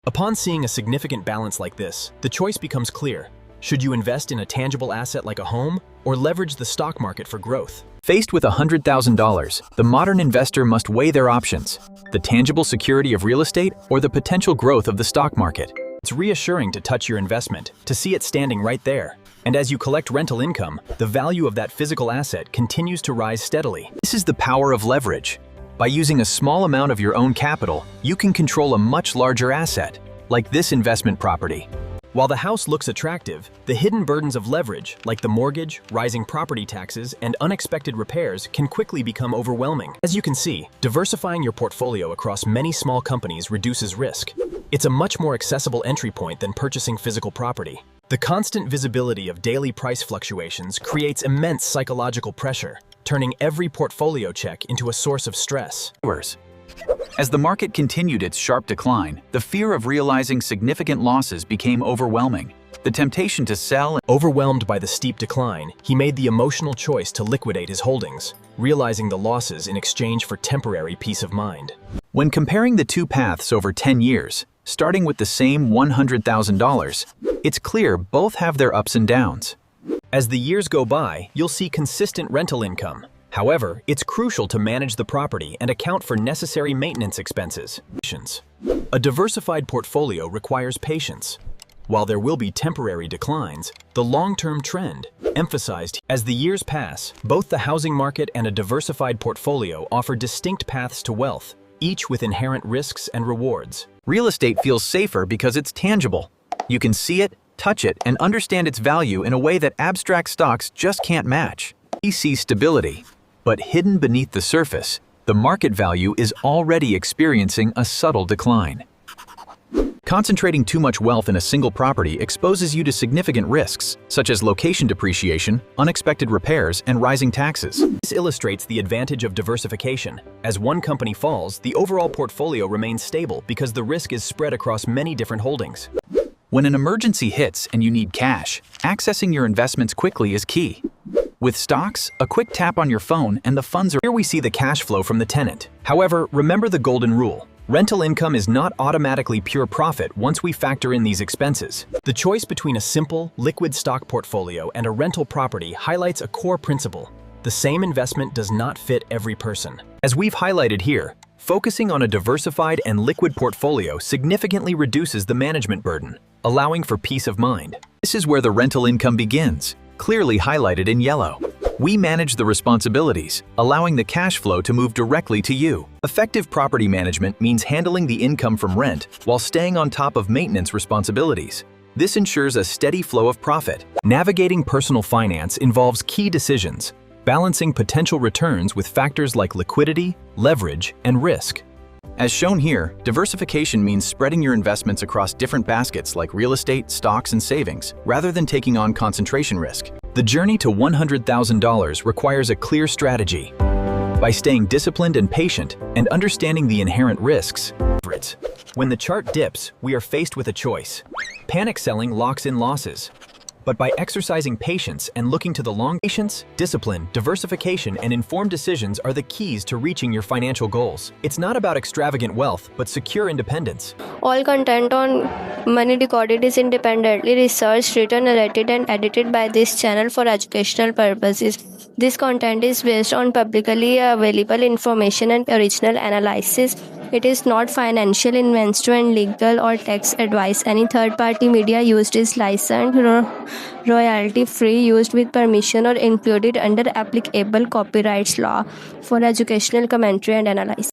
Upon seeing a significant balance like this, the choice becomes clear. Should you invest in a tangible asset like a home, or leverage the stock market for growth? Faced with $100,000, the modern investor must weigh their options: the tangible security of real estate or the potential growth of the stock market. It's reassuring to touch your investment, to see it standing right there. And as you collect rental income, the value of that physical asset continues to rise steadily. This is the power of leverage. By using a small amount of your own capital, you can control a much larger asset, like this investment property. While the house looks attractive, the hidden burdens of leverage, like the mortgage, rising property taxes, and unexpected repairs, can quickly become overwhelming. As you can see, diversifying your portfolio across many small companies reduces risk. It's a much more accessible entry point than purchasing physical property. The constant visibility of daily price fluctuations creates immense psychological pressure, turning every portfolio check into a source of stress. As the market continued its sharp decline, the fear of realizing significant losses became overwhelming. The temptation to sell. Overwhelmed by the steep decline, he made the emotional choice to liquidate his holdings, realizing the losses in exchange for temporary peace of mind. When comparing the two paths over 10 years, starting with the same $100,000, it's clear both have their ups and downs. As the years go by, you'll see consistent rental income. However, it's crucial to manage the property and account for necessary maintenance expenses. A diversified portfolio requires patience. While there will be temporary declines, the long-term trend, emphasized as the years pass, both the housing market and a diversified portfolio offer distinct paths to wealth, each with inherent risks and rewards. Real estate feels safer because it's tangible. You can see it, touch it, and understand its value in a way that abstract stocks just can't match. We see stability. But hidden beneath the surface, the market value is already experiencing a subtle decline. Concentrating too much wealth in a single property exposes you to significant risks, such as location depreciation, unexpected repairs, and rising taxes. This illustrates the advantage of diversification. As one company falls, the overall portfolio remains stable because the risk is spread across many different holdings. When an emergency hits and you need cash, accessing your investments quickly is key. With stocks, a quick tap on your phone and the funds are. Here we see the cash flow from the tenant. However, remember the golden rule. Rental income is not automatically pure profit once we factor in these expenses. The choice between a simple, liquid stock portfolio and a rental property highlights a core principle. The same investment does not fit every person. As we've highlighted here, focusing on a diversified and liquid portfolio significantly reduces the management burden, allowing for peace of mind. This is where the rental income begins, clearly highlighted in yellow. We manage the responsibilities, allowing the cash flow to move directly to you. Effective property management means handling the income from rent while staying on top of maintenance responsibilities. This ensures a steady flow of profit. Navigating personal finance involves key decisions, balancing potential returns with factors like liquidity, leverage, and risk. As shown here, diversification means spreading your investments across different baskets like real estate, stocks, and savings, rather than taking on concentration risk. The journey to $100,000 requires a clear strategy. By staying disciplined and patient and understanding the inherent risks. When the chart dips, we are faced with a choice. Panic selling locks in losses. But by exercising patience and looking to the long patience, discipline, diversification, and informed decisions are the keys to reaching your financial goals. It's not about extravagant wealth, but secure independence. All content on Money Recorded is independently researched, written, narrated, and edited by this channel for educational purposes. This content is based on publicly available information and original analysis. It is not financial, investment, legal, or tax advice. Any third-party media used is licensed, royalty-free, used with permission, or included under applicable copyrights law for educational commentary and analysis.